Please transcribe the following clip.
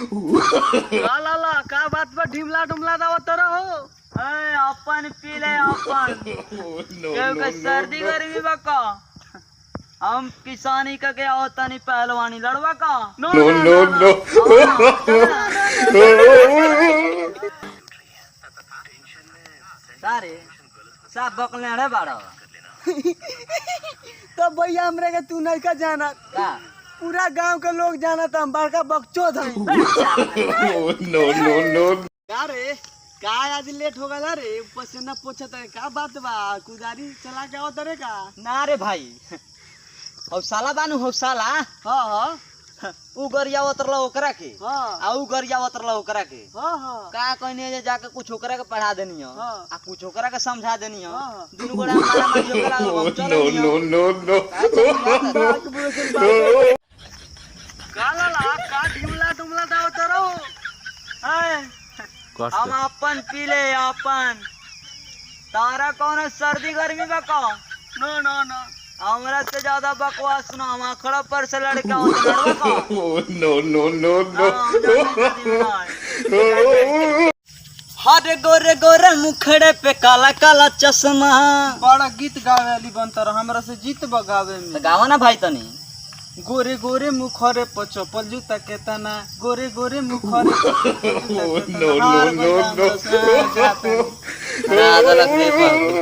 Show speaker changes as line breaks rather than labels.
ला ला ला का बात पर ढिमला डुमला दावत रहो।
ए अपन पी ले अपन क्योंकि सर्दी गर्मी बका हम किसानी का क्या होता नहीं पहलवानी लड़वा का
नो नो नो
सारे सब बकले रे बाड़ा
तो भैया हमरे के तू नहीं का जाना
का
पूरा गांव के लोग जाना था हम बड़का बकचोद हई।
नो नो नो
का रे का आज लेट हो गया रे पसीना पोछत है का बात बा कुदारी चला के आवत रे का
ना रे भाई हौसाला बानू हौसाला
हां हां
उ गरिया उतरला ओकरा के
हां
आ उ गरिया उतरला ओकरा के
हां हां
का कहने जे जाके कुछ ओकरा के पढ़ा देनी हो
हाँ।
आ कुछ ओकरा के समझा देनी हो
हाँ।
दुनु गोड़ा मारा मारी ओकरा हम चलो
नो नो नो
का ला ला का ढिमला डुमला दावत रहो।
हम अपन पी ले अपन तारा कौन सर्दी गर्मी बा का
नो नो नो
हमरा से ज्यादा बकवास ना हम अखड़ा पर से लड़का होता लड़वा का
नो नो नो
हरे गोरे गोरे मुखड़े पे काला काला चश्मा
बड़ा गीत गावे वाली बनता रह हमरा से जीत बगावे में
गावा ना भाई तनी
गोरे गोरे मुखरे पचपल जूता के तना गोरे गोरे मुखरे
नो नो नो
राधा लग